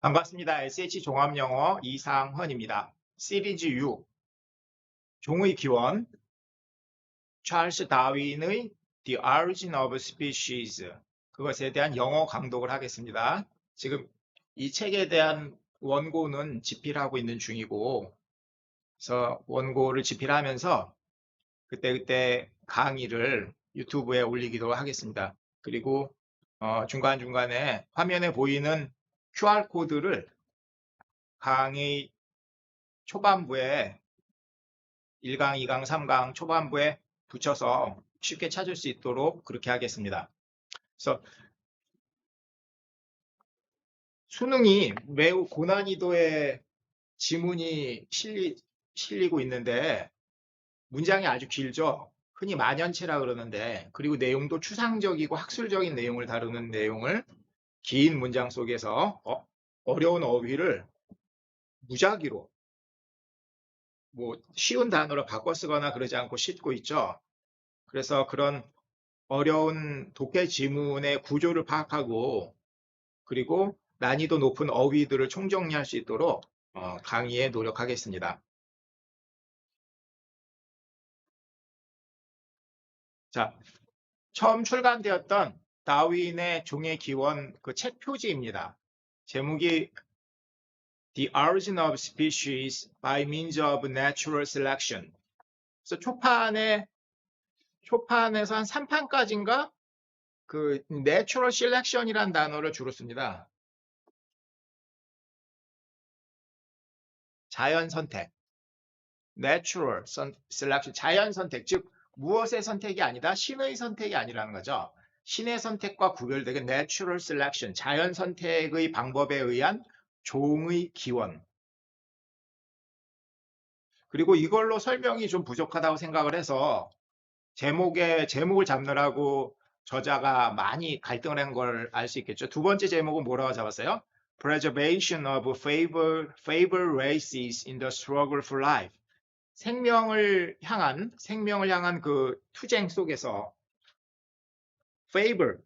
반갑습니다. SH 종합영어 이상헌입니다. 시리즈 6, 종의 기원, 찰스 다윈의 The Origin of Species, 그것에 대한 영어 강독을 하겠습니다. 지금 이 책에 대한 원고는 집필하고 있는 중이고, 그래서 원고를 집필하면서 그때그때 강의를 유튜브에 올리기도 하겠습니다. 그리고 중간중간에 화면에 보이는 QR코드를 강의 초반부에 1강, 2강, 3강 초반부에 붙여서 쉽게 찾을 수 있도록 그렇게 하겠습니다. 그래서 수능이 매우 고난이도의 지문이 실리고 있는데 문장이 아주 길죠. 흔히 만연체라 그러는데, 그리고 내용도 추상적이고 학술적인 내용을 다루는 내용을 긴 문장 속에서 어려운 어휘를 무작위로 쉬운 단어로 바꿔 쓰거나 그러지 않고 싣고 있죠. 그래서 그런 어려운 독해 지문의 구조를 파악하고 그리고 난이도 높은 어휘들을 총정리할 수 있도록 강의에 노력하겠습니다. 자, 처음 출간되었던 다윈의 종의 기원 그 책 표지입니다. 제목이 The Origin of Species by Means of Natural Selection. 그래서 초판에서 한 3판까지인가 그 Natural Selection이라는 단어를 주로 씁니다. 자연 선택. Natural Selection, 자연 선택, 즉 무엇의 선택이 아니다, 신의 선택이 아니라는 거죠. 신의 선택과 구별되게 Natural Selection, 자연 선택의 방법에 의한 종의 기원. 그리고 이걸로 설명이 좀 부족하다고 생각을 해서 제목을 잡느라고 저자가 많이 갈등을 한 걸 알 수 있겠죠. 두 번째 제목은 뭐라고 잡았어요? Preservation of favored races in the struggle for life. 생명을 향한 그 투쟁 속에서 favor,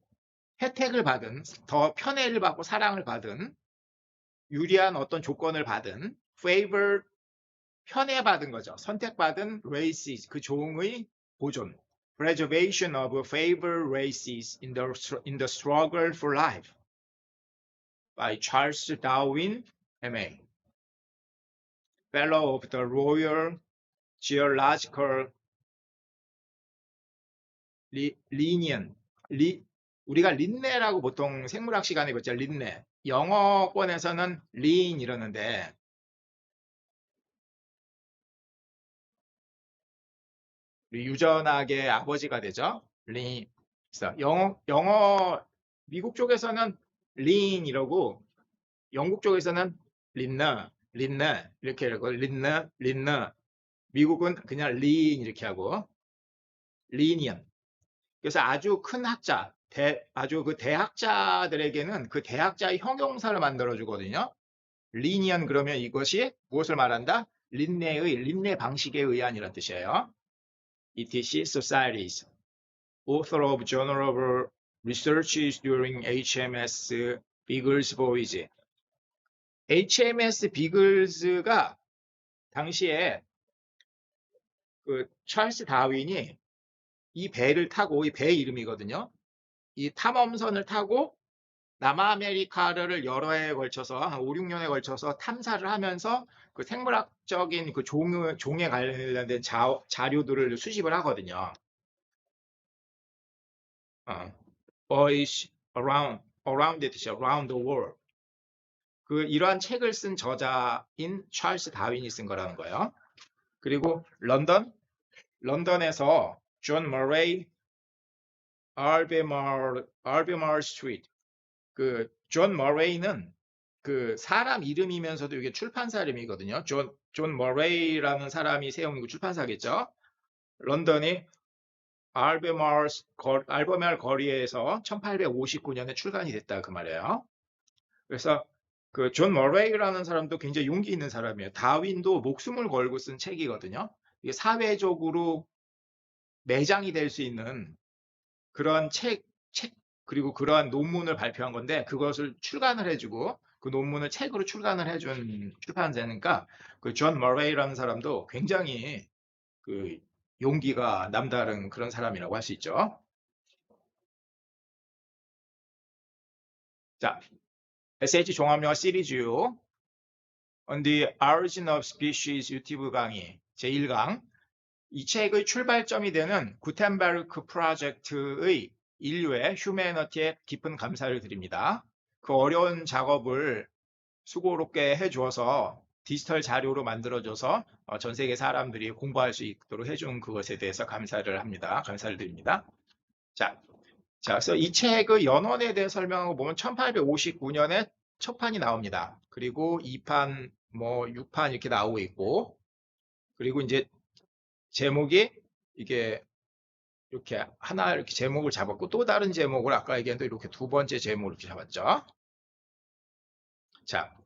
혜택을 받은, 더 편애를 받고 사랑을 받은, 유리한 어떤 조건을 받은, favor, 편애받은 거죠. 선택받은 races, 그 종의 보존. Preservation of favored races in the struggle for life by Charles Darwin, M.A. Fellow of the Royal Geological Linnean. 우리가 린네라고 보통 생물학 시간에 그랬죠. 린네. 영어권에서는 린 이러는데 유전학의 아버지가 되죠. 린. 그래서 미국 쪽에서는 린 이러고 영국 쪽에서는 린너 이렇게 하고 린너. 미국은 그냥 린 이렇게 하고 리니언. 그래서 아주 큰 학자, 아주 그 대학자들에게는 그 대학자의 형용사를 만들어 주거든요. 리니언 그러면 이것이 무엇을 말한다? 린네 방식에 의한이라는 뜻이에요. ETC Societies, Author of Journal of Researches during HMS Beagle's Voyage. HMS 비글즈가 당시에 그 찰스 다윈이 이 배를 타고, 이 배 이름이거든요. 이 탐험선을 타고 남아메리카를 여러 해에 걸쳐서 한 5, 6년에 걸쳐서 탐사를 하면서 그 생물학적인 그 종에 관련된 자료들을 수집을 하거든요. Voyage around the world. 이러한 책을 쓴 저자인 찰스 다윈이 쓴 거라는 거예요. 그리고 런던에서 존 머레이 알베마르 스트리트. 존 머레이는 그 사람 이름이면서도 이게 출판사 이름이거든요. 존 머레이라는 사람이 세운 그 출판사겠죠. 런던이 알베마르 거리에서 1859년에 출간이 됐다 그 말이에요. 그래서 그 존 머레이라는 사람도 굉장히 용기 있는 사람이에요. 다윈도 목숨을 걸고 쓴 책이거든요. 이게 사회적으로 매장이 될 수 있는 그런 책 그리고 그러한 논문을 발표한 건데 그것을 출간을 해주고 그 논문을 책으로 출간을 해준 출판사니까 그 존 머레이라는 사람도 굉장히 그 용기가 남다른 그런 사람이라고 할 수 있죠. 자, SH 종합영어 시리즈 On the Origin of Species 유튜브 강의 제1강. 이 책의 출발점이 되는 구텐베르크 프로젝트의 인류의 휴메니티에 깊은 감사를 드립니다. 그 어려운 작업을 수고롭게 해주어서 디지털 자료로 만들어줘서 전 세계 사람들이 공부할 수 있도록 해준 그것에 대해서 감사를 합니다. 감사를 드립니다. 자, 그래서 이 책의 연원에 대해 설명하고 보면 1859년에 첫 판이 나옵니다. 그리고 2판, 뭐 6판 이렇게 나오고 있고, 그리고 이제 제목이 이게 이렇게 하나 이렇게 제목을 잡았고 또 다른 제목을 아까 얘기했는데 이렇게 두 번째 제목을 이렇게 잡았죠. 자,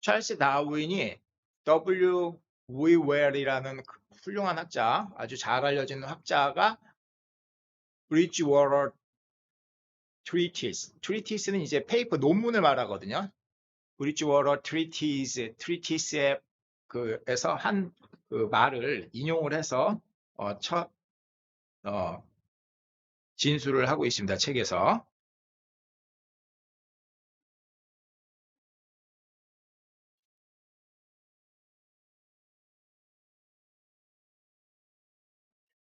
찰스 다윈이 W. 위웰이라는 훌륭한 학자, 아주 잘 알려진 학자가 브리지워터 트리티스는 이제 페이퍼 논문을 말하거든요. 브리지워터 트리티스의 그에서 한 그 말을 인용을 해서 첫 진술을 하고 있습니다. 책에서.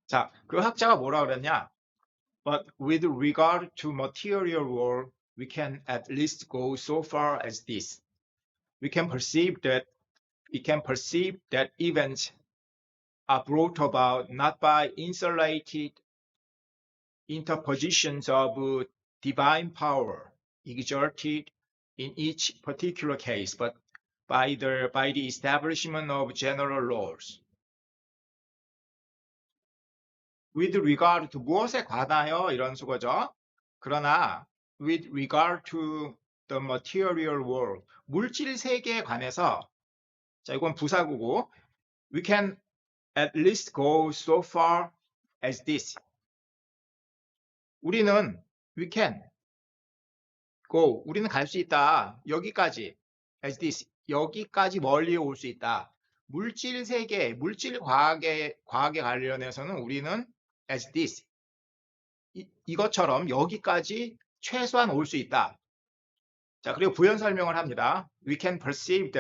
자, 그 학자가 뭐라 그랬냐? But with regard to material world, we can at least go so far as this. We can perceive that events are brought about not by insulated interpositions of divine power exerted in each particular case, but by the establishment of general laws. With regard to 무엇에 관하여 이런 수거죠. 그러나 with regard to the material world, 물질 세계에 관해서, 자, 이건 부사구고, we can at least go so far as this. 우리는 we can go, 우리는 갈 수 있다. 여기까지 as this, 여기까지 멀리 올 수 있다. 물질 세계, 물질 과학에 관련해서는 우리는 as this, 이것처럼 여기까지 최소한 올 수 있다. 자, 그리고 부연 설명을 합니다. We can perceive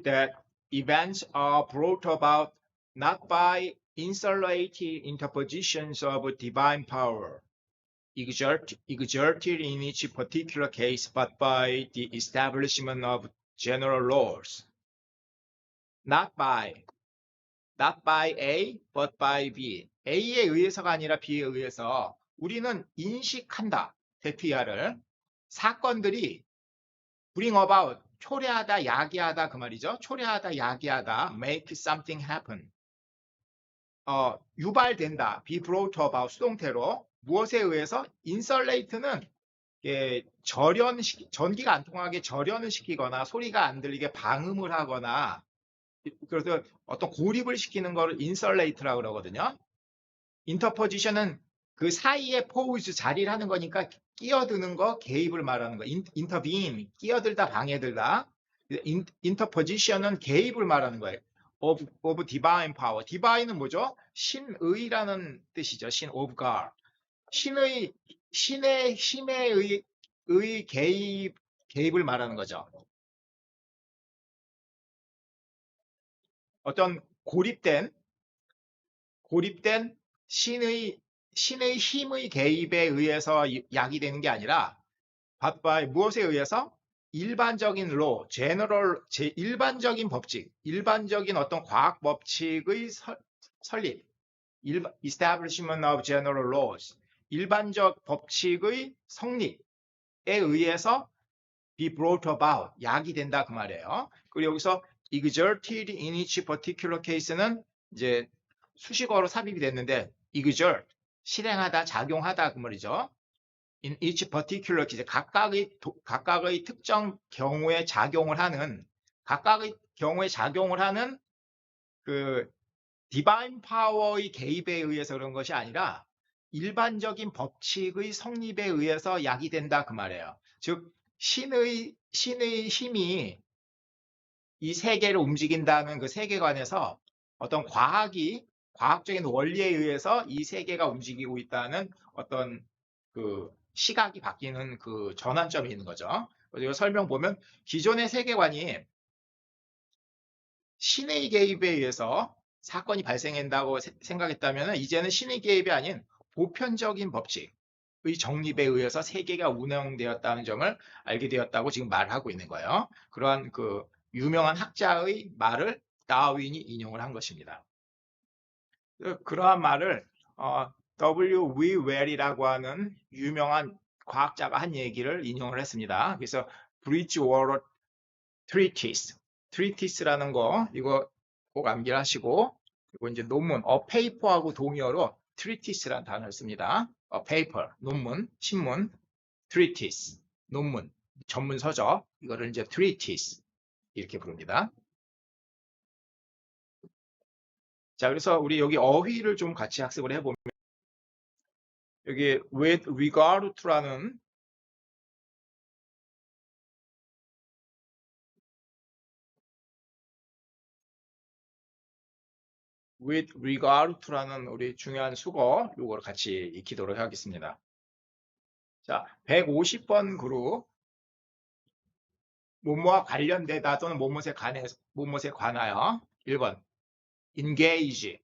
that events are brought about not by insulated interpositions of divine power exerted in each particular case, but by the establishment of general laws. Not by A, but by B. A에 의해서가 아니라 B에 의해서 우리는 인식한다. 대피하를 사건들이 bring about, 초래하다, 야기하다 그 말이죠. 초래하다, 야기하다, make something happen. 유발된다, be brought about, 수동태로. 무엇에 의해서? insulate는 전기가 안 통하게 절연을 시키거나 소리가 안 들리게 방음을 하거나, 그래서 어떤 고립을 시키는 거를 insulate라고 그러거든요. interposition은 그 사이에 pose, 자리를 하는 거니까 끼어드는 거, 개입을 말하는 거. intervene, 끼어들다, 방해들다. interposition은 개입을 말하는 거예요. of divine power. divine은 뭐죠? 신의라는 뜻이죠. 신 of God. 신의 힘에 의 개입을 말하는 거죠. 어떤 고립된 신의 힘의 개입에 의해서 야기되는 게 아니라 무엇에 의해서? 일반적인 law, 일반적인 법칙, 일반적인 어떤 과학 법칙의 설립, establishment of general laws, 일반적 법칙의 성립에 의해서 be brought about, 야기된다 그 말이에요. 그리고 여기서 exerted in each particular case는 이제 수식어로 삽입이 됐는데 exert, 실행하다, 작용하다 그 말이죠. in each particular case, 각각의 특정 경우에 작용을 하는 그 디바인 파워의 개입에 의해서 그런 것이 아니라 일반적인 법칙의 성립에 의해서 약이 된다 그 말이에요. 즉 신의 힘이 이 세계를 움직인다는 그 세계관에서 어떤 과학적인 원리에 의해서 이 세계가 움직이고 있다는 어떤 그 시각이 바뀌는 그 전환점이 있는 거죠. 그리고 설명 보면 기존의 세계관이 신의 개입에 의해서 사건이 발생한다고 생각했다면 이제는 신의 개입이 아닌 보편적인 법칙의 정립에 의해서 세계가 운영되었다는 점을 알게 되었다고 지금 말하고 있는 거예요. 그러한 그 유명한 학자의 말을 다윈이 인용을 한 것입니다. 그러한 말을 W. Well이라고 하는 유명한 과학자가 한 얘기를 인용을 했습니다. 그래서 Bridgewater Treatise라는 거 이거 꼭 암기를 하시고 그리고 이제 논문, paper하고 동의어로 treatise라는 단어를 씁니다. paper, 논문, 신문, treatise, 논문, 전문 서적 이거를 이제 treatise 이렇게 부릅니다. 자, 그래서 우리 여기 어휘를 좀 같이 학습을 해보면 여기 with regard to라는 with regard to라는 우리 중요한 수거 요거를 같이 익히도록 하겠습니다. 자, 150번 그룹 뭐뭐와 관련되다 또는 뭐뭐에 관하여 1번 engage,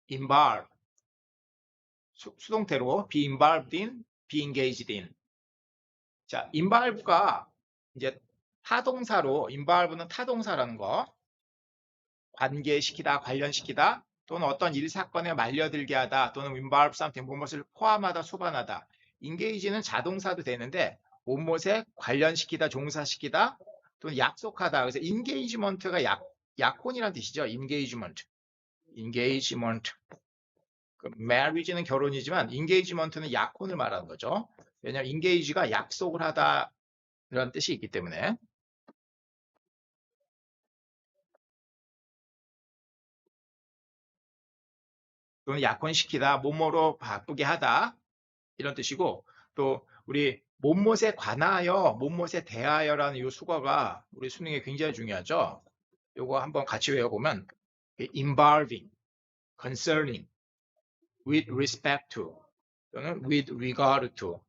involve 수동태로 be involved in, be engaged in. 자, involve가 이제 타동사로 involve는 타동사라는 거 관계시키다, 관련시키다 또는 어떤 일 사건에 말려들게 하다 또는 involve something 무엇을 포함하다, 수반하다. engage는 자동사도 되는데 무엇에 관련시키다, 종사시키다 또는 약속하다. 그래서 engagement가 약혼이라는 뜻이죠. engagement. marriage는 결혼이지만 engagement는 약혼을 말하는 거죠. 왜냐하면 engage가 약속을 하다 이런 뜻이 있기 때문에. 또는 약혼시키다, 뭐뭐로 바꾸게 하다 이런 뜻이고 또 우리 못못에 관하여, 못못에 대하여라는 이 수거가 우리 수능에 굉장히 중요하죠. 이거 한번 같이 외워보면 involving, concerning, with respect to 또는 with regard to,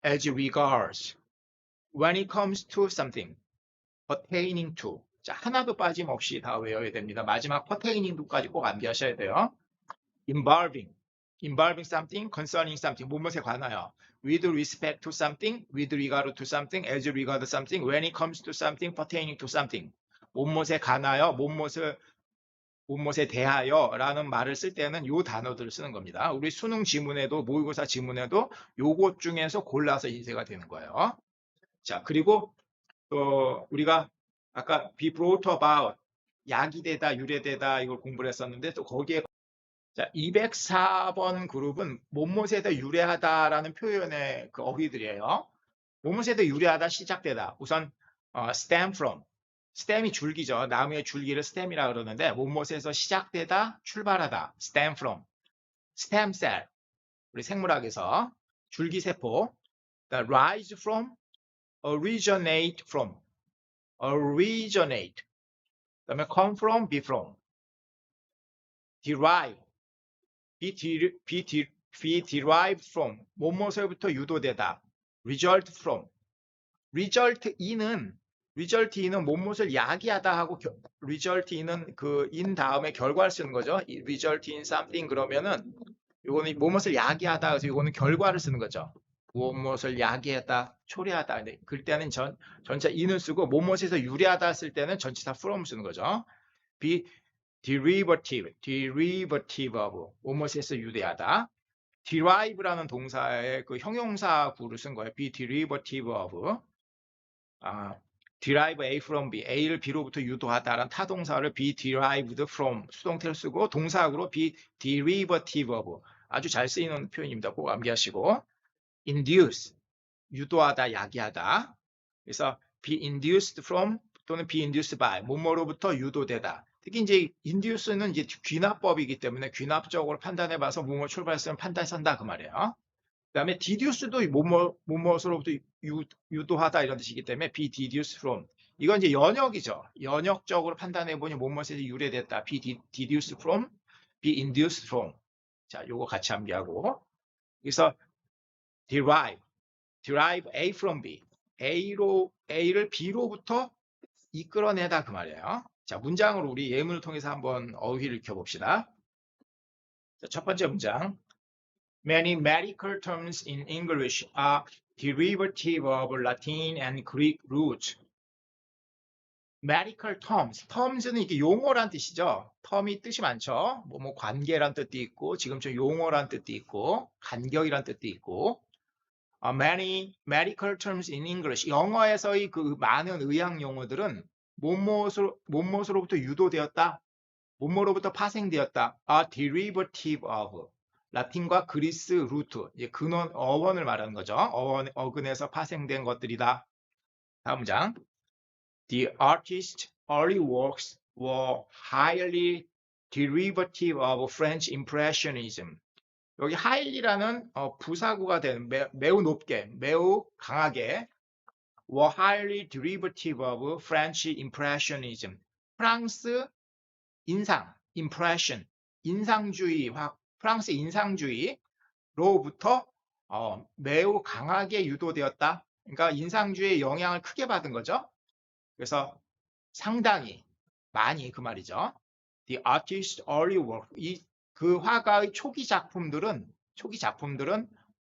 as regards, when it comes to something, pertaining to. 자, 하나도 빠짐없이 다 외워야 됩니다. 마지막 pertaining도까지 꼭 암기하셔야 돼요. involving something, concerning something, 무엇에 관하여. with respect to something, with regard to something, as regard something, when it comes to something, pertaining to something. 무엇에 관하여, 무엇에 대하여 라는 말을 쓸 때는 요 단어들을 쓰는 겁니다. 우리 수능 지문에도, 모의고사 지문에도 요것 중에서 골라서 인쇄가 되는 거예요. 자, 그리고 또 우리가 아까 be brought about, 야기되다, 유래되다 이걸 공부를 했었는데 또 거기에 자, 204번 그룹은 못못에도 유래하다라는 표현의 그 어휘들이에요. 못못에도 유래하다, 시작되다. 우선 stem from, stem이 줄기죠. 나무의 줄기를 stem이라 그러는데 못못에서 시작되다, 출발하다. stem from, stem cell, 우리 생물학에서 줄기세포. rise from, originate from, originate. 그다음에 come from, be from, derive. be derived from, 뭐뭐서부터 유도되다. result from, result in은 뭐뭇을 야기하다 하고 result in은 그 in 다음에 결과를 쓰는 거죠. result in something 그러면은 이거는 뭐뭇을 야기하다 그래서 이거는 결과를 쓰는 거죠. 뭐뭇을 야기하다, 초래하다. 그럴 때는 전체 in을 쓰고 뭐뭇에서 유래하다 쓸 때는 전치사 from 쓰는 거죠. be derivative of, 뭐뭇에서 유래하다. derive라는 동사의 그 형용사 구를 쓴 거예요. be derivative of. derive A from B, A를 B로부터 유도하다라는 타동사를 be derived from 수동태를 쓰고 동사구로 be derivative of. 아주 잘 쓰이는 표현입니다. 꼭 암기하시고. induce, 유도하다, 야기하다. 그래서 be induced from 또는 be induced by, 뭐뭐로부터 유도되다. 특히 이제 induce는 이제 귀납법이기 때문에 귀납적으로 판단해봐서 무엇 출발했으면 판단한다 그 말이에요. 그다음에 deduce도 무엇으로부터 유도하다 이런 뜻이기 때문에 be deduced from. 이건 이제 연역이죠. 연역적으로 판단해보니 무엇에서 유래됐다. be deduced from, be induced from. 자, 요거 같이 암기하고. 그래서 derive A from B. A를 B로부터 이끌어내다 그 말이에요. 자, 문장으로 우리 예문을 통해서 한번 어휘를 익혀봅시다. 자, 첫 번째 문장. Many medical terms in English are derivative of Latin and Greek roots. medical terms는 이게 용어란 뜻이죠. term이 뜻이 많죠. 뭐 관계란 뜻도 있고, 지금처럼 용어란 뜻도 있고, 간격이란 뜻도 있고, many medical terms in English. 영어에서의 그 많은 의학 용어들은 뭐뭐로부터 유도되었다, 뭐뭐로부터 파생되었다. a derivative of. 라틴과 그리스 루트, 근원, 어원을 말하는 거죠. 어근에서 파생된 것들이다. 다음 문장. The artist's early works were highly derivative of French Impressionism. 여기 highly라는 부사구가 되는 매우 높게, 매우 강하게 were highly derivative of French Impressionism. 프랑스 인상, impression, 인상주의, 프랑스 인상주의로부터 매우 강하게 유도되었다. 그러니까 인상주의의 영향을 크게 받은 거죠. 그래서 상당히, 많이 그 말이죠. The artist's early work, 그 화가의 초기 작품들은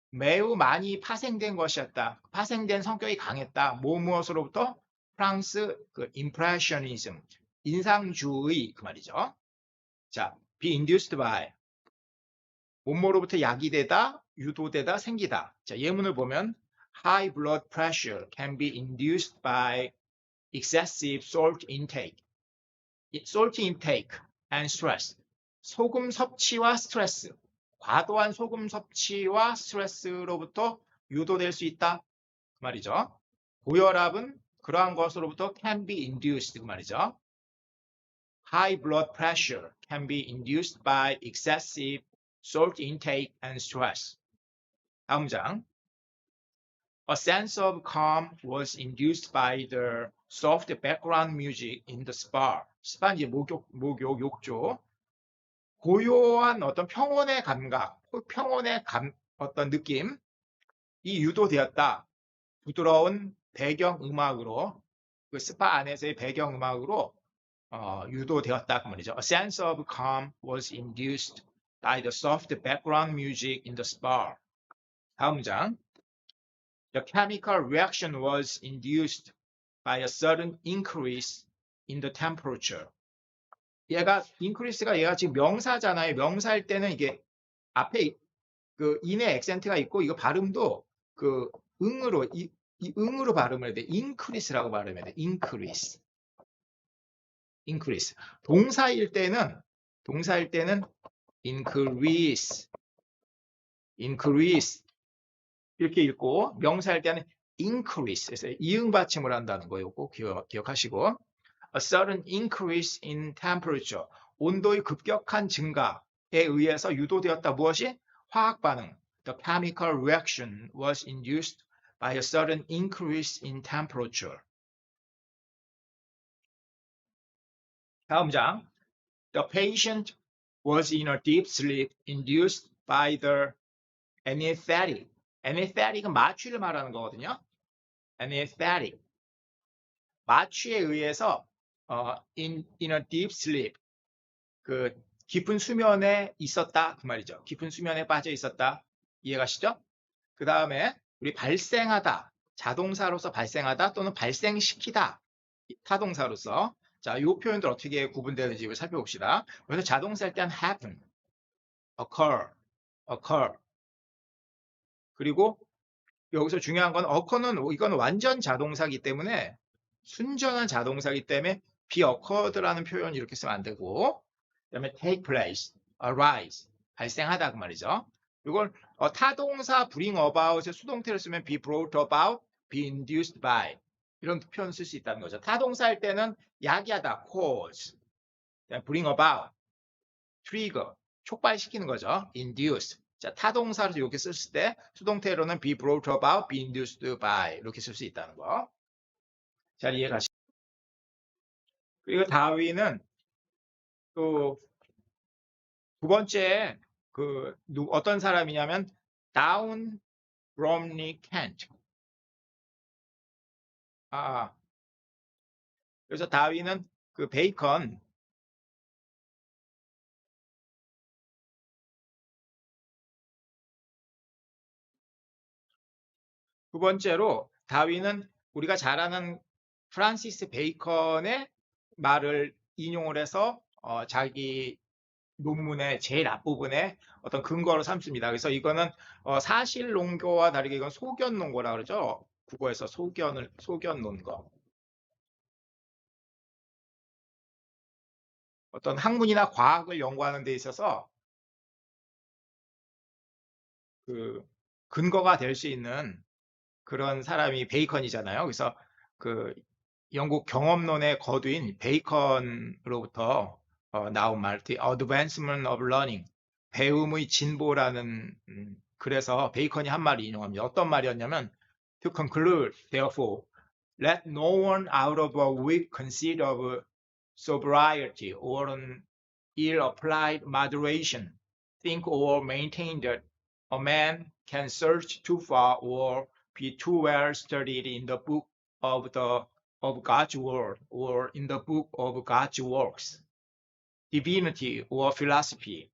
매우 많이 파생된 것이었다. 파생된 성격이 강했다. 무엇으로부터? 프랑스 그 impressionism, 인상주의 그 말이죠. 자, be induced by, 뭐뭐로부터 야기되다, 유도되다, 생기다. 자, 예문을 보면 high blood pressure can be induced by excessive salt intake and stress. 소금 섭취와 스트레스, 과도한 소금 섭취와 스트레스로부터 유도될 수 있다 그 말이죠. 고혈압은 그러한 것으로부터 can be induced 그 말이죠. High blood pressure can be induced by excessive salt intake and stress. 다음 문장. A sense of calm was induced by the soft background music in the spa. 스파 이제 목욕, 욕조. 고요한 어떤 평온의 감각, 어떤 느낌이 유도되었다. 부드러운 배경음악으로, 그 스파 안에서의 배경음악으로 유도되었다 그 말이죠. A sense of calm was induced by the soft background music in the spa. 다음 문장. The chemical reaction was induced by a sudden increase in the temperature. increase가 지금 명사잖아요. 명사일 때는 이게 앞에 그 인의 액센트가 있고 이거 발음도 그 응으로 이 응으로 발음을 해야 돼. increase라고 발음해야 돼. increase. 동사일 때는 increase 이렇게 읽고 명사일 때는 increase. 그래서 이응 받침을 한다는 거 꼭 기억하시고. A sudden increase in temperature. 온도의 급격한 증가에 의해서 유도되었다. 무엇이? 화학 반응. The chemical reaction was induced by a sudden increase in temperature. 다음 장. The patient was in a deep sleep induced by the anesthetic. anesthetic은 마취를 말하는 거거든요. anesthetic. 마취에 의해서 in a deep sleep. 그 깊은 수면에 있었다 그 말이죠. 깊은 수면에 빠져 있었다. 이해가시죠? 그 다음에 우리 발생하다. 자동사로서 발생하다 또는 발생시키다. 타동사로서. 자, 이 표현들 어떻게 구분되는지 살펴봅시다. 그래서 자동사일 때는 happen, occur. 그리고 여기서 중요한 건 occur는 이건 완전 자동사이기 때문에 순전한 자동사이기 때문에 be occurred라는 표현 이렇게 쓰면 안 되고 그다음에 take place, arise, 발생하다 그 말이죠. 이걸 타동사 bring about의 수동태를 쓰면 be brought about, be induced by 이런 표현 쓸 수 있다는 거죠. 타동사일 때는 야기하다, cause, bring about, trigger, 촉발시키는 거죠. induce. 자, 타동사로 이렇게 쓸 때 수동태로는 be brought about, be induced by 이렇게 쓸 수 있다는 거. 잘 이해가시죠? 그리고 다윈은 또 두 번째 어떤 사람이냐면 다운 브롬리 켄트. 그래서 다윈은 그 베이컨 두 번째로 다윈은 우리가 잘 아는 프란시스 베이컨의 말을 인용을 해서 자기 논문의 제일 앞부분에 어떤 근거로 삼습니다. 그래서 이거는 사실 논거와 다르게 이건 소견 논거라 그러죠. 국어에서 소견 논거. 어떤 학문이나 과학을 연구하는 데 있어서 그 근거가 될 수 있는 그런 사람이 베이컨이잖아요. 그래서 그 영국 경험론의 거두인 베이컨으로부터 나온 말, The Advancement of Learning, 배움의 진보라는 그래서 베이컨이 한 말을 인용합니다. 어떤 말이었냐면 To conclude, therefore, let no one out of a weak conceit of sobriety or an ill-applied moderation think or maintain that a man can search too far or be too well studied in the book of God's word or in the book of God's works, divinity or philosophy,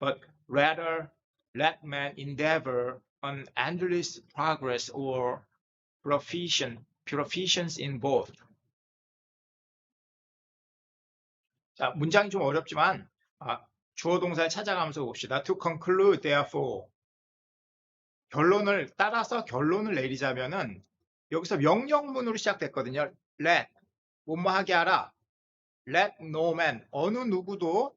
but rather let man endeavor on endless progress or proficiency in both. 자, 문장이 좀 어렵지만 주어 동사를 찾아가면서 봅시다. To conclude, therefore. 결론을 따라서 결론을 내리자면은 여기서 명령문으로 시작됐거든요. let 뭐뭐하게 하라. let no man 어느 누구도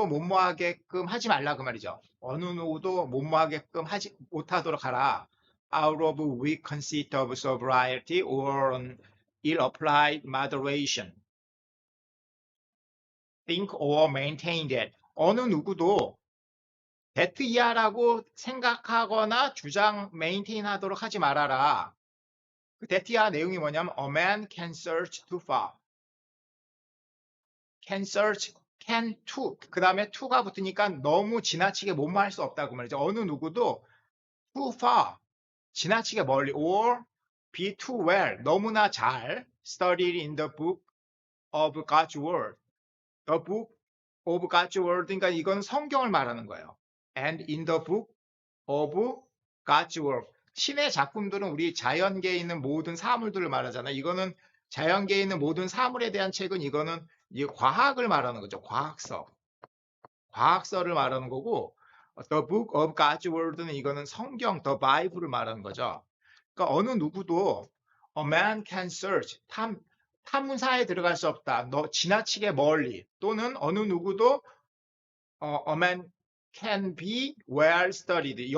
뭐뭐하게끔 하지 말라 그 말이죠. 어느 누구도 뭐뭐하게끔 하지 못하도록 하라. out of weak conceit of sobriety or an ill-applied moderation. think or maintain that 어느 누구도 that 이하라고 생각하거나 주장 메인테인 하도록 하지 말아라. 그 that 이하 내용이 뭐냐면 a man can search too far. can search, can to. 그 다음에 to가 붙으니까 너무 지나치게 뭐뭐할 수 없다고 말이죠. 어느 누구도 too far, 지나치게 멀리 or be too well, 너무나 잘 studied in the book of God's word. The book of God's word, 그러니까 이건 성경을 말하는 거예요. And in the book of God's work. 신의 작품들은 우리 자연계에 있는 모든 사물들을 말하잖아요. 이거는 자연계에 있는 모든 사물에 대한 책은 이거는 이 과학을 말하는 거죠. 과학서를 말하는 거고 The book of God's word는 이거는 성경, the Bible을 말하는 거죠. 그러니까 어느 누구도 a man can search, 탐사에 들어갈 수 없다. 너 지나치게 멀리 또는 어느 누구도 a man can be well studied.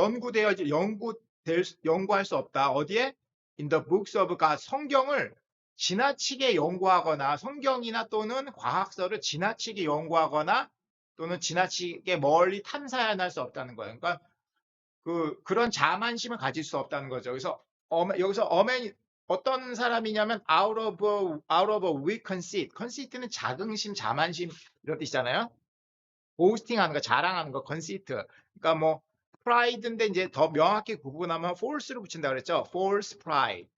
연구할 수 없다. 어디에? In the books of God. 성경을 지나치게 연구하거나 성경이나 또는 과학서를 지나치게 연구하거나 또는 지나치게 멀리 탐사할 수 없다는 거예요. 그러니까 그런 자만심을 가질 수 없다는 거죠. 그래서 여기서 어맨이 어떤 사람이냐면 out of a weak conceit. conceit는 자긍심, 자만심 이런 뜻이잖아요. 보스팅하는 거, 자랑하는 거, conceit. 그러니까 뭐 pride인데 이제 더 명확히 구분하면 false를 붙인다 그랬죠. false pride.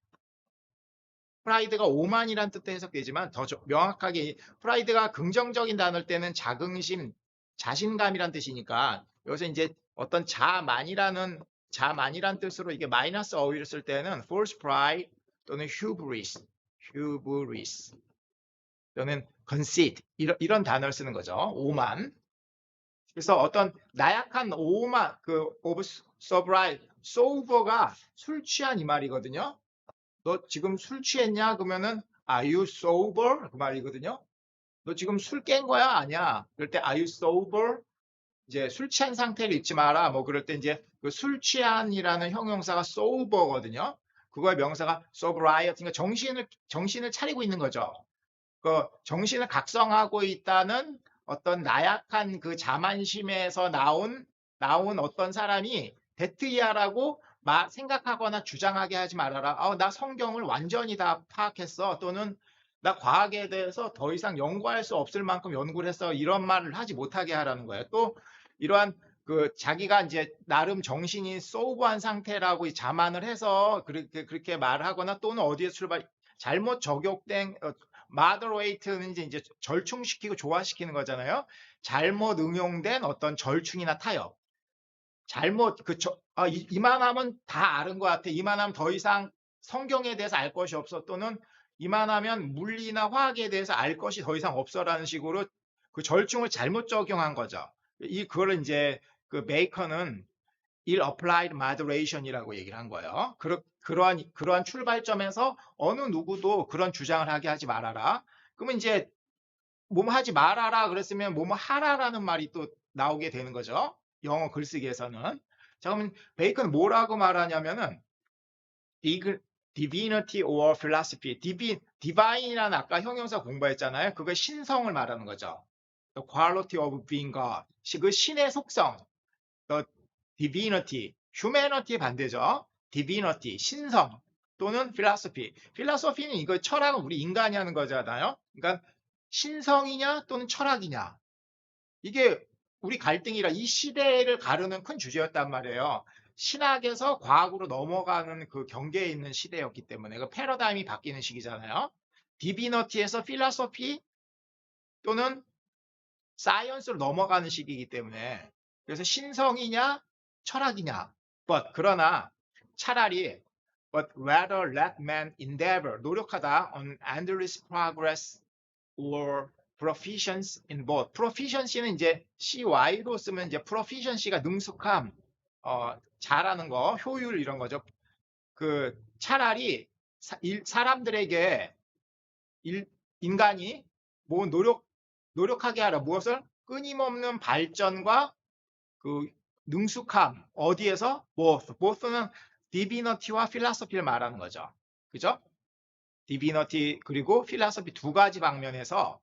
pride가 오만이란 뜻도 해석되지만 더 명확하게 pride가 긍정적인 단어일 때는 자긍심, 자신감이란 뜻이니까 여기서 이제 어떤 자만이란 뜻으로 이게 마이너스 어휘를 쓸 때는 false pride 또는 hubris 또는 conceit 이런 단어를 쓰는 거죠. 오만. 그래서 어떤 나약한 오만 of sobriety, sober가 술 취한 이 말이거든요. 너 지금 술 취했냐? 그러면은 are you sober? 그 말이거든요. 너 지금 술 깬 거야? 아니야. 그럴 때 are you sober? 이제 술 취한 상태를 잊지 마라. 뭐 그럴 때 이제 그 술 취한이라는 형용사가 sober거든요. 그거의 명사가 sobriety, 그러니까 정신을 차리고 있는 거죠. 그 정신을 각성하고 있다는 어떤 나약한 그 자만심에서 나온 어떤 사람이 데트이아라고 생각하거나 주장하게 하지 말아라. 나 성경을 완전히 다 파악했어. 또는 나 과학에 대해서 더 이상 연구할 수 없을 만큼 연구를 했어. 이런 말을 하지 못하게 하라는 거예요. 또 이러한 그 자기가 이제 나름 정신이 소브한 상태라고 자만을 해서 그렇게 말하거나 또는 어디에 잘못 적용된 마더레이트는 이제 절충시키고 조화시키는 거잖아요. 잘못 응용된 어떤 절충이나 타협. 잘못 이만하면 다 아는 것 같아. 이만하면 더 이상 성경에 대해서 알 것이 없어. 또는 이만하면 물리나 화학에 대해서 알 것이 더 이상 없어라는 식으로 그 절충을 잘못 적용한 거죠. 그걸 이제 그 베이컨은 ill applied moderation이라고 얘기를 한 거예요. 그러한 출발점에서 어느 누구도 그런 주장을 하게 하지 말아라. 그러면 이제 뭐뭐 하지 말아라 그랬으면 뭐뭐 하라라는 말이 또 나오게 되는 거죠. 영어 글쓰기에서는. 자, 그러면 베이컨은 뭐라고 말하냐면은 divinity or philosophy. divine이라는 아까 형용사 공부했잖아요. 그거 신성을 말하는 거죠. The quality of being God. 그 신의 속성. The divinity. humanity의 반대죠. divinity. 신성. 또는 philosophy. philosophy는 이거 철학은 우리 인간이 하는 거잖아요. 그러니까 신성이냐 또는 철학이냐. 이게 우리 갈등이라 이 시대를 가르는 큰 주제였단 말이에요. 신학에서 과학으로 넘어가는 그 경계에 있는 시대였기 때문에 그 패러다임이 바뀌는 시기잖아요. 디비너티에서 필라소피 또는 사이언스로 넘어가는 시기이기 때문에 그래서 신성이냐 철학이냐. 그러나 차라리 but rather let man endeavor 노력하다 on endless progress or proficiency in both. proficiency는 이제 CY로 쓰면 이제 proficiency가 능숙함, 잘하는 거, 효율 이런 거죠. 그 차라리 사람들에게 인간이 뭐 노력하게 하라. 무엇을? 끊임없는 발전과 그 능숙함 어디에서? both는 divinity와 philosophy를 말하는 거죠. 그죠? divinity 그리고 philosophy 두 가지 방면에서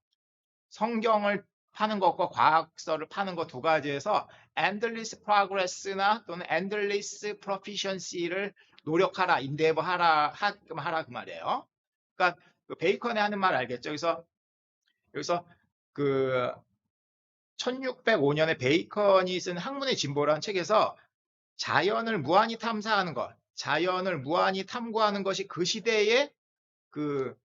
성경을 파는 것과 과학서를 파는 것 두 가지에서 endless progress나 또는 endless proficiency를 노력하라, endeavor 하라 그 말이에요. 그러니까 그 베이컨이 하는 말 알겠죠? 여기서 그 1605년에 베이컨이 쓴 학문의 진보라는 책에서 자연을 무한히 탐사하는 것, 자연을 무한히 탐구하는 것이 그 시대의 그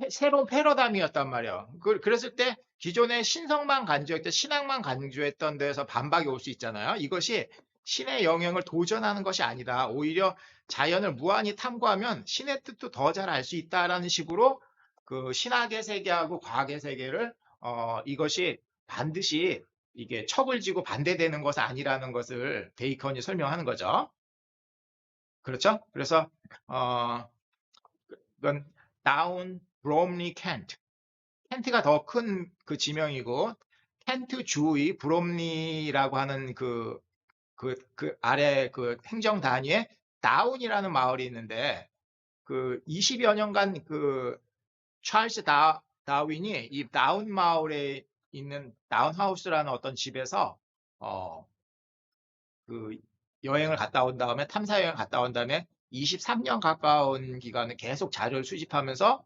새로운 패러다임이었단 말이에요. 그랬을 때 기존의 신성만 강조했던 신학만 강조했던 데서 반박이 올 수 있잖아요. 이것이 신의 영역을 도전하는 것이 아니다. 오히려 자연을 무한히 탐구하면 신의 뜻도 더 잘 알 수 있다라는 식으로 그 신학의 세계하고 과학의 세계를 이것이 반드시 이게 척을 지고 반대되는 것은 아니라는 것을 베이컨이 설명하는 거죠. 그렇죠? 그래서 이건 다운 브롬리 켄트. 켄트가 더 큰 그 지명이고 켄트 주의 브롬리라고 하는 그 아래 그 행정 단위에 다운이라는 마을이 있는데 그 20여 년간 그 찰스 다윈이 이 다운 마을에 있는 다운하우스라는 어떤 집에서 그 여행을 갔다 온 다음에 탐사 여행을 갔다 온 다음에 23년 가까운 기간을 계속 자료를 수집하면서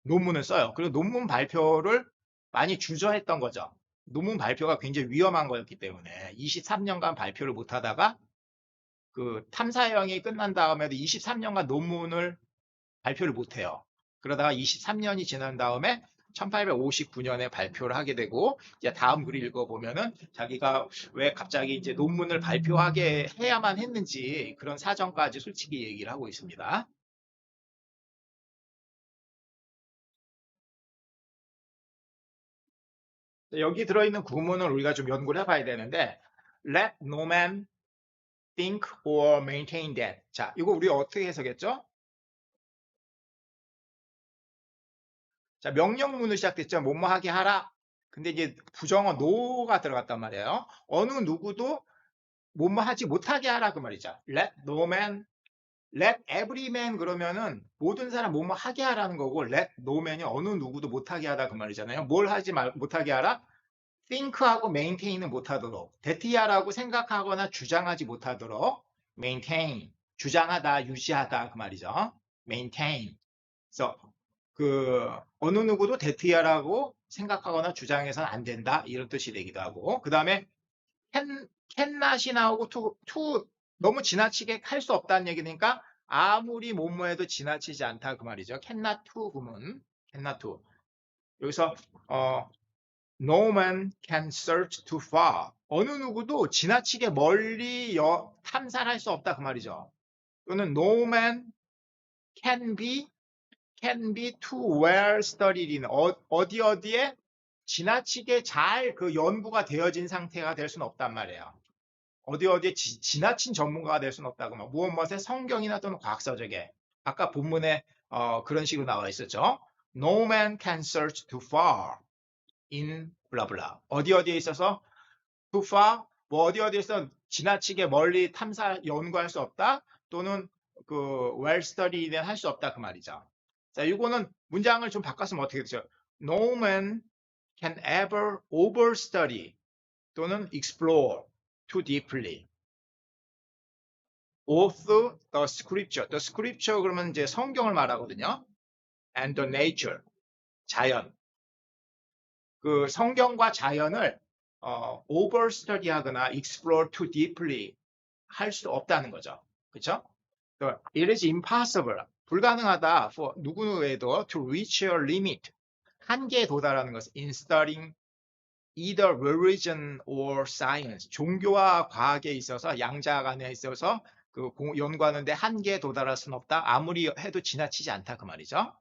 논문을 써요. 그리고 논문 발표를 많이 주저했던 거죠. 논문 발표가 굉장히 위험한 거였기 때문에 23년간 발표를 못 하다가 그 탐사 여행이 끝난 다음에도 23년간 논문을 발표를 못 해요. 그러다가 23년이 지난 다음에 1859년에 발표를 하게 되고 이제 다음 글을 읽어보면은 자기가 왜 갑자기 이제 논문을 발표하게 해야만 했는지 그런 사정까지 솔직히 얘기를 하고 있습니다. 여기 들어있는 구문을 우리가 좀 연구를 해봐야 되는데 let no man think or maintain that. 자, 이거 우리 어떻게 해석했죠? 자, 명령문으로 시작됐죠. 뭐뭐 하게 하라. 근데 이제 부정어 no가 들어갔단 말이에요. 어느 누구도 뭐뭐 하지 못하게 하라 그 말이죠. Let no man let every man 그러면은 모든 사람 뭐뭐 하게 하라는 거고 let no man이 어느 누구도 못하게 하다 그 말이잖아요. 뭘 하지 못하게 하라? think하고 maintain은 못하도록 대티하라고 생각하거나 주장하지 못하도록 maintain 주장하다 유지하다 그 말이죠. maintain 그래서 그 어느 누구도 대티하라고 생각하거나 주장해서는 안 된다 이런 뜻이 되기도 하고 그 다음에 cannot이 나오고 to 너무 지나치게 할 수 없다는 얘기니까 아무리 뭐뭐해도 지나치지 않다 그 말이죠. cannot to 그러면 cannot to 여기서 no man can search too far 어느 누구도 지나치게 멀리 탐사할 수 없다 그 말이죠. 또는 no man can be too well studied in 어디에 지나치게 잘 그 연구가 되어진 상태가 될 수는 없단 말이에요. 어디에 지나친 전문가가 될 수는 없다고 무엇에 성경이나 또는 과학서적에 아까 본문에 그런 식으로 나와 있었죠. No man can search too far in 블라블라 어디에 있어서 too far 뭐 어디에서 지나치게 멀리 탐사 연구할 수 없다 또는 그 well studied는 할 수 없다 그 말이죠. 자, 이거는 문장을 좀 바꿨으면 어떻게 되죠? No man can ever overstudy 또는 explore too deeply of the scripture. The scripture 그러면 이제 성경을 말하거든요. And the nature, 자연. 그 성경과 자연을 overstudy 하거나 explore too deeply 할 수 없다는 거죠. 그렇죠? It is impossible. 불가능하다. for 누구에도 to reach a limit. 한계에 도달하는 것은 in studying either religion or science. 종교와 과학에 있어서 양자 간에 있어서 그 연구하는데 한계에 도달할 수는 없다. 아무리 해도 지나치지 않다 그 말이죠.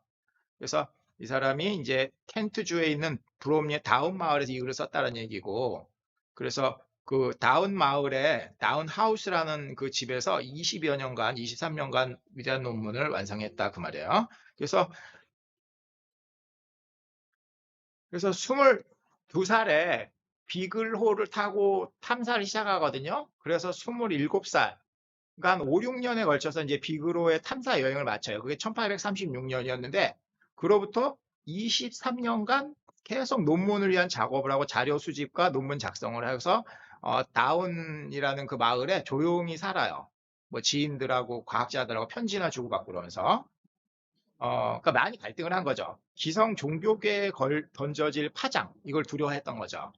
그래서 이 사람이 이제 켄트주에 있는 브롬리의 다운 마을에서 이 글을 썼다는 얘기고, 그래서 그 다운 마을에 다운 하우스라는 그 집에서 20여 년간, 23년간 위대한 논문을 완성했다 그 말이에요. 그래서 22살에 비글호를 타고 탐사를 시작하거든요. 그래서 27살, 그러니까 한 5, 6년에 걸쳐서 이제 비글호의 탐사 여행을 마쳐요. 그게 1836년이었는데, 그로부터 23년간 계속 논문을 위한 작업을 하고 자료 수집과 논문 작성을 해서 다운이라는 그 마을에 조용히 살아요. 뭐 지인들하고 과학자들하고 편지나 주고받고 그러면서 그러니까 많이 갈등을 한 거죠. 기성 종교계에 던져질 파장 이걸 두려워했던 거죠.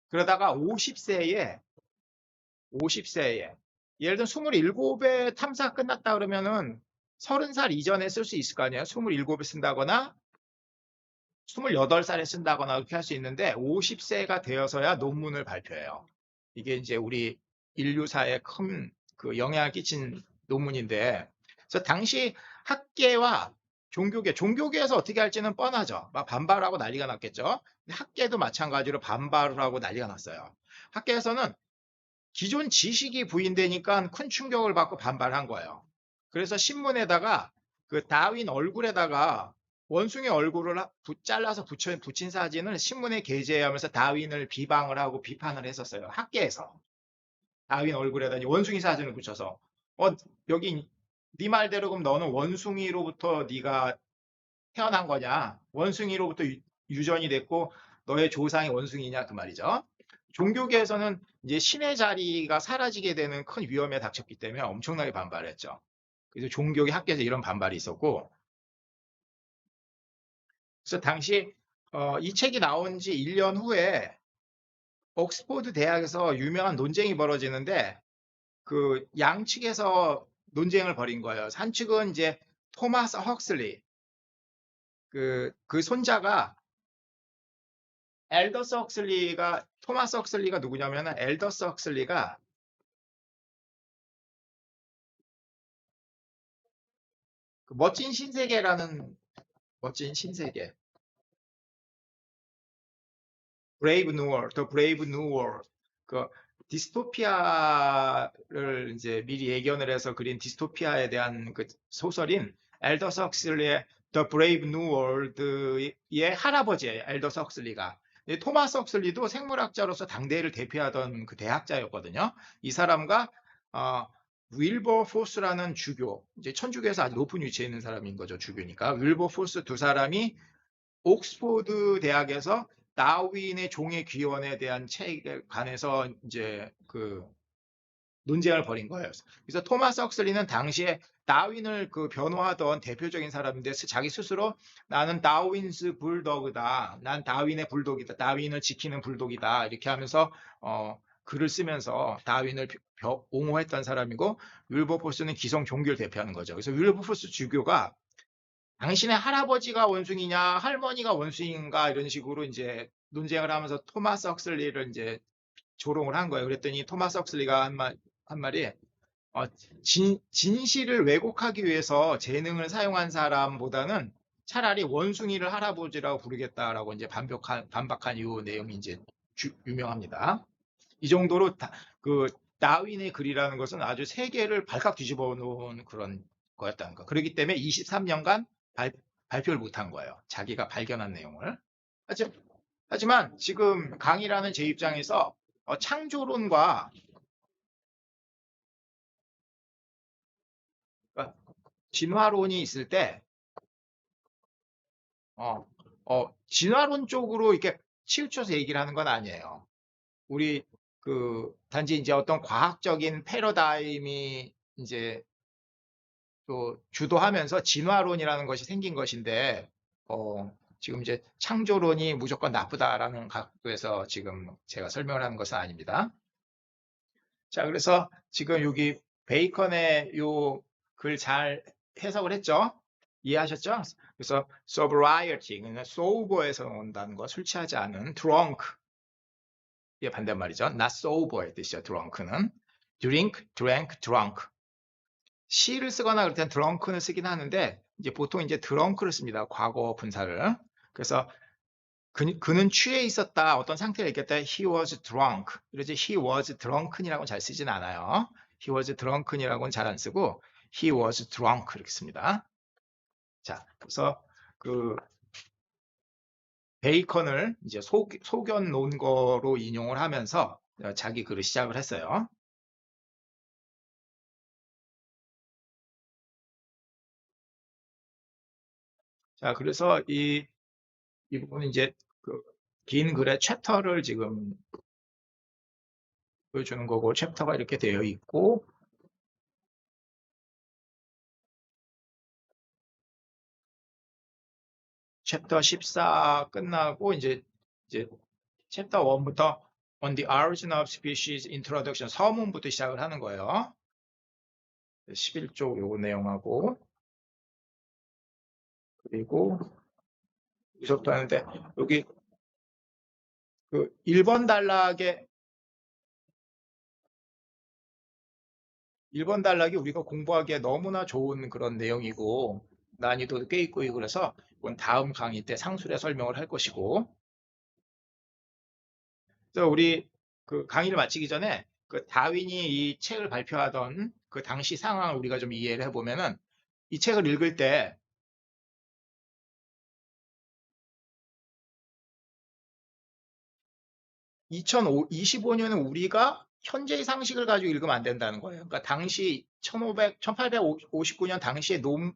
그러다가 50세에 예를 들어 27에 탐사 끝났다 그러면은 30살 이전에 쓸 수 있을 거 아니에요. 27에 쓴다거나 28살에 쓴다거나 그렇게 할 수 있는데 50세가 되어서야 논문을 발표해요. 이게 이제 우리 인류사에 큰 그 영향을 끼친 논문인데 그래서 당시 학계와 종교계에서 어떻게 할지는 뻔하죠. 막 반발하고 난리가 났겠죠. 학계도 마찬가지로 반발을 하고 난리가 났어요. 학계에서는 기존 지식이 부인되니까 큰 충격을 받고 반발한 거예요. 그래서 신문에다가 그 다윈 얼굴에다가 원숭이 얼굴을 잘라서 붙인 사진을 신문에 게재하면서 다윈을 비방을 하고 비판을 했었어요. 학계에서. 다윈 얼굴에다 원숭이 사진을 붙여서 여기 네 말대로 그럼 너는 원숭이로부터 네가 태어난 거냐? 원숭이로부터 유전이 됐고 너의 조상이 원숭이냐 그 말이죠. 종교계에서는 이제 신의 자리가 사라지게 되는 큰 위험에 닥쳤기 때문에 엄청나게 반발했죠. 그래서 종교계 학계에서 이런 반발이 있었고, 그래서 당시 이 책이 나온 지 1년 후에 옥스포드 대학에서 유명한 논쟁이 벌어지는데 그 양측에서 논쟁을 벌인 거예요. 한 측은 이제 토마스 헉슬리 그 손자가 토마스 헉슬리가 누구냐면은 엘더스 헉슬리가 그 멋진 신세계 브레이브 뉴월, 더 브레이브 뉴월 그 디스토피아를 이제 미리 예견을 해서 그린 디스토피아에 대한 그 소설인 엘더스 헉슬리의 더 브레이브 뉴월드의 할아버지예요. 엘더스 헉슬리가. 토마스 헉슬리도 생물학자로서 당대를 대표하던 그 대학자였거든요. 이 사람과 윌버포스라는 주교, 이제 천주교에서 아주 높은 위치에 있는 사람인 거죠, 주교니까. 윌버포스 두 사람이 옥스포드 대학에서 다윈의 종의 귀원에 대한 책에 관해서 이제 그 논쟁을 벌인 거예요. 그래서 토마스 헉슬리는 당시에 다윈을 그 변호하던 대표적인 사람인데 자기 스스로 나는 다윈스 불도그다. 난 다윈의 불독이다. 다윈을 지키는 불독이다. 이렇게 하면서 글을 쓰면서 다윈을 옹호했던 사람이고 윌버포스는 기성 종교를 대표하는 거죠. 그래서 윌버포스 주교가 당신의 할아버지가 원숭이냐 할머니가 원숭이인가 이런 식으로 이제 논쟁을 하면서 토마스 헉슬리를 이제 조롱을 한 거예요. 그랬더니 토마스 헉슬리가 한 말이 진실을 왜곡하기 위해서 재능을 사용한 사람보다는 차라리 원숭이를 할아버지라고 부르겠다라고 이제 반박한 이 내용이 이제 유명합니다. 이 정도로 그 다윈의 글이라는 것은 아주 세계를 발칵 뒤집어 놓은 그런 거였다는 거. 그렇기 때문에 23년간 발표를 못한 거예요. 자기가 발견한 내용을. 하지만 지금 강의라는 제 입장에서 창조론과 진화론이 있을 때 진화론 쪽으로 이렇게 치우쳐서 얘기를 하는 건 아니에요. 우리 단지 이제 어떤 과학적인 패러다임이 이제 또 주도하면서 진화론이라는 것이 생긴 것인데 지금 이제 창조론이 무조건 나쁘다라는 각도에서 지금 제가 설명을 하는 것은 아닙니다. 자, 그래서 지금 여기 베이컨의 요 글 잘 해석을 했죠? 이해하셨죠? 그래서 sobriety, 그러니까 sober에서 온다는 거, 술 취하지 않은, drunk, 이게 반대말이죠. not sober의 뜻이죠, drunk는. drink, drank, drunk. 시를 쓰거나 그럴 땐 drunk는 쓰긴 하는데, 이제 보통 이제 drunk를 씁니다. 과거 분사를. 그래서 그는 취해 있었다. 어떤 상태를 얘기할 때 he was drunk. 이러지 he was drunken이라고는 잘 쓰진 않아요. he was drunken이라고는 잘 안 쓰고 he was drunk 이렇게 씁니다. 자, 그래서 그 베이컨을 이제 소견 놓은 거로 인용을 하면서 자기 글을 시작을 했어요. 자, 그래서 이 부분은 이제 그 긴 글의 챕터를 지금 보여주는 거고, 챕터가 이렇게 되어 있고, 챕터 14 끝나고 이제 챕터 1부터 On the Origin of Species Introduction 서문부터 시작을 하는 거예요. 11쪽 요 내용하고 그리고 여기서부터 하는데 여기 그 1번 단락이 우리가 공부하기에 너무나 좋은 그런 내용이고 난이도도 꽤 있고 그래서 이건 다음 강의 때 상술에 설명을 할 것이고 그래서 우리 그 강의를 마치기 전에 그 다윈이 이 책을 발표하던 그 당시 상황을 우리가 좀 이해를 해보면은 이 책을 읽을 때 2025년은 우리가 현재의 상식을 가지고 읽으면 안 된다는 거예요. 그러니까 당시 1859년 당시에 논문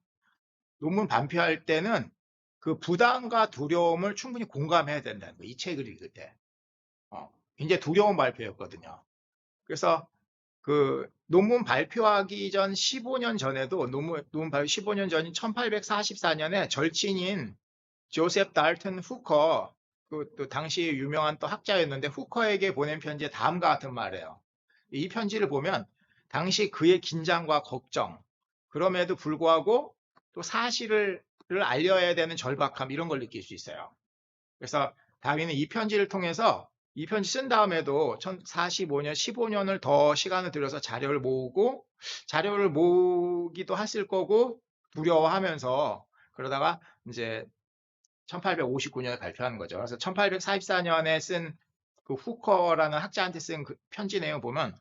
발표할 때는 그 부담과 두려움을 충분히 공감해야 된다는 거예요. 이 책을 읽을 때. 굉장히 두려운 발표였거든요. 그래서 그 논문 발표하기 전 15년 전에도 논문 발표 15년 전인 1844년에 절친인 조셉 달튼 후커 또 당시 유명한 또 학자였는데 후커에게 보낸 편지에 다음과 같은 말이에요. 이 편지를 보면 당시 그의 긴장과 걱정 그럼에도 불구하고 또 사실을 알려야 되는 절박함 이런 걸 느낄 수 있어요. 그래서 다윈은 이 편지를 통해서 이 편지 쓴 다음에도 1045년, 15년을 더 시간을 들여서 자료를 모으기도 했을 거고 두려워하면서 그러다가 이제 1859년에 발표하는 거죠. 그래서 1844년에 쓴 그 후커라는 학자한테 쓴 그 편지 내용 보면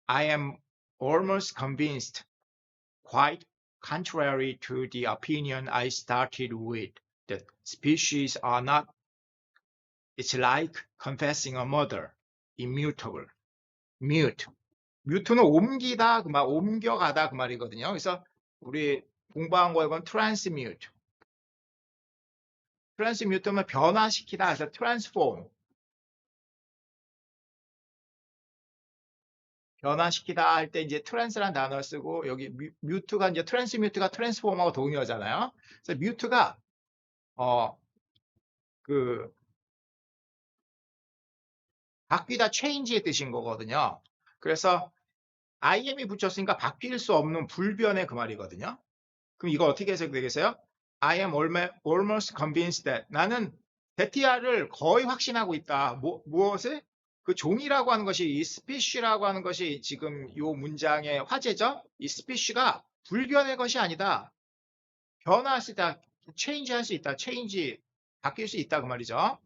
I am almost convinced, quite contrary to the opinion I started with, that species are not. It's like confessing a murder, immutable, mute, 뮤트는 옮기다, 그 말, 옮겨가다 그 말이거든요. 그래서 우리 공부한 거에 보면 트랜스뮤트. 트랜스뮤트는 변화시키다, 그래서 트랜스폼. 변화시키다 할 때 이제 트랜스라는 단어를 쓰고 여기 뮤트가 이제 트랜스뮤트가 트랜스폼하고 동의어잖아요. 그래서 뮤트가 그 바뀌다 change의 뜻인 거거든요. 그래서 IM이 붙였으니까 바뀔 수 없는 불변의 그 말이거든요. 그럼 이거 어떻게 해석되겠어요? I am almost convinced that 나는 데티아를 거의 확신하고 있다. 무엇을? 그 종이라고 하는 것이 이 스피쉬라고 하는 것이 지금 이 문장의 화제죠. 이 스피쉬가 불변의 것이 아니다. 변화할 수 있다. change 할 수 있다. change 바뀔 수 있다 그 말이죠.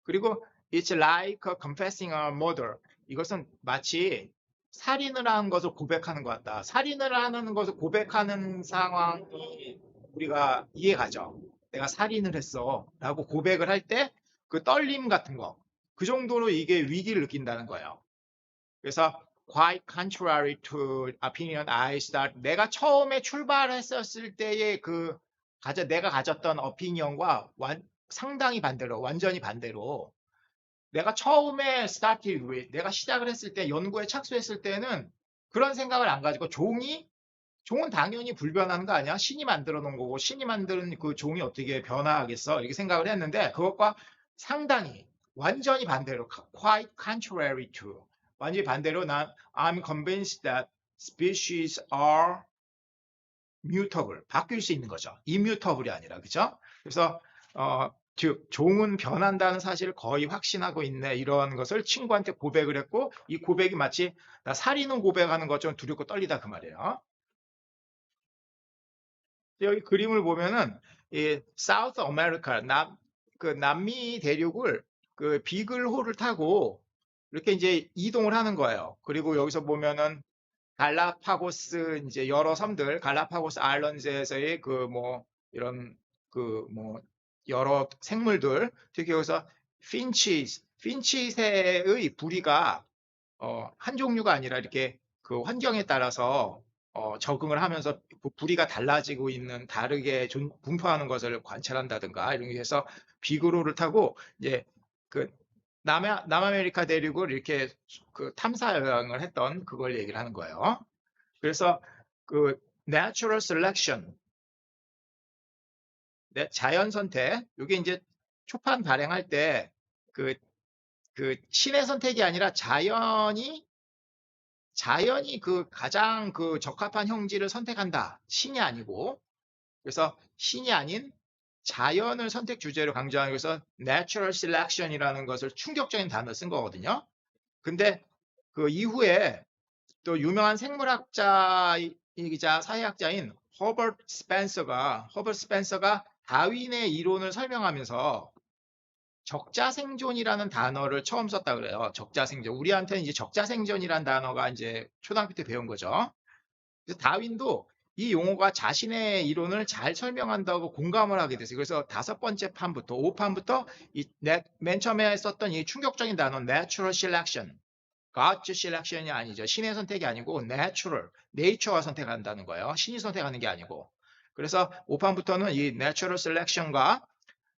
그리고 it's like confessing a murder. 이것은 마치 살인을 하는 것을 고백하는 것 같다. 살인을 하는 것을 고백하는 상황이 우리가 이해가죠. 내가 살인을 했어 라고 고백을 할 때 그 떨림 같은 거, 그 정도로 이게 위기를 느낀다는 거예요. 그래서 quite contrary to opinion I start, 내가 처음에 출발했었을 때의 내가 가졌던 opinion과 상당히 반대로, 완전히 반대로 내가 처음에 started with, 내가 시작을 했을 때, 연구에 착수했을 때는 그런 생각을 안 가지고 종은 당연히 불변하는 거 아니야? 신이 만들어 놓은 거고, 신이 만드는 그 종이 어떻게 변화하겠어? 이렇게 생각을 했는데, 그것과 상당히, 완전히 반대로, quite contrary to, 완전히 반대로 I'm convinced that species are mutable, 바뀔 수 있는 거죠. immutable이 아니라, 그죠? 그래서, 즉 종은 변한다는 사실을 거의 확신하고 있네, 이런 것을 친구한테 고백을 했고, 이 고백이 마치 나 살인은 고백하는 것처럼 두렵고 떨리다 그 말이에요. 여기 그림을 보면은 이 사우스 아메리카 남미 대륙을 그 비글호를 타고 이렇게 이제 이동을 하는 거예요. 그리고 여기서 보면은 갈라파고스 이제 여러 섬들, 갈라파고스 아일랜드에서의 그 뭐 이런 그 뭐 여러 생물들, 특히 여기서 핀치새의 부리가 한 종류가 아니라 이렇게 그 환경에 따라서 적응을 하면서 부리가 달라지고 있는, 다르게 분포하는 것을 관찰한다든가 이런 게 해서 비그로를 타고 이제 그 남아메리카 대륙을 이렇게 그 탐사 여행을 했던 그걸 얘기를 하는 거예요. 그래서 그 natural selection, 자연 선택, 이게 이제 초판 발행할 때 그 신의 선택이 아니라 자연이 그 가장 그 적합한 형질을 선택한다. 신이 아니고. 그래서 신이 아닌 자연을 선택 주제로 강조하기 위해서 natural selection이라는 것을 충격적인 단어를 쓴 거거든요. 근데 그 이후에 또 유명한 생물학자이자 사회학자인 허버트 스펜서가 다윈의 이론을 설명하면서 적자생존이라는 단어를 처음 썼다 그래요. 적자생존. 우리한테는 이제 적자생존이라는 단어가 이제 초등학교 때 배운 거죠. 그래서 다윈도 이 용어가 자신의 이론을 잘 설명한다고 공감을 하게 됐어요. 그래서 5번째 판부터 5판부터 맨 처음에 썼던 이 충격적인 단어 natural selection, God's selection이 아니죠. 신의 선택이 아니고 natural, nature가 선택한다는 거예요. 신이 선택하는 게 아니고. 그래서 5판부터는 이 natural selection과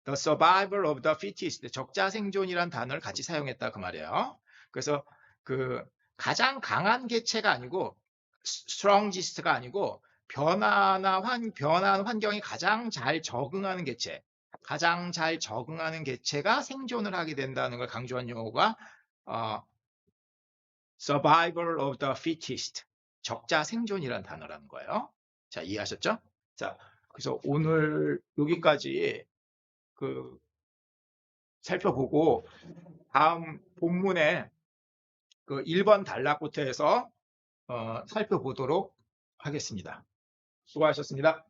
The survival of the fittest, 적자 생존이란 단어를 같이 사용했다 그 말이에요. 그래서 그 가장 강한 개체가 아니고 strongest가 아니고 변화한 환경에 가장 잘 적응하는 개체, 가장 잘 적응하는 개체가 생존을 하게 된다는 걸 강조한 용어가 survival of the fittest, 적자 생존이라는 단어라는 거예요. 자, 이해하셨죠? 자, 그래서 오늘 여기까지 그 살펴보고 다음 본문에 그 1번 단락부터 해서 살펴보도록 하겠습니다. 수고하셨습니다.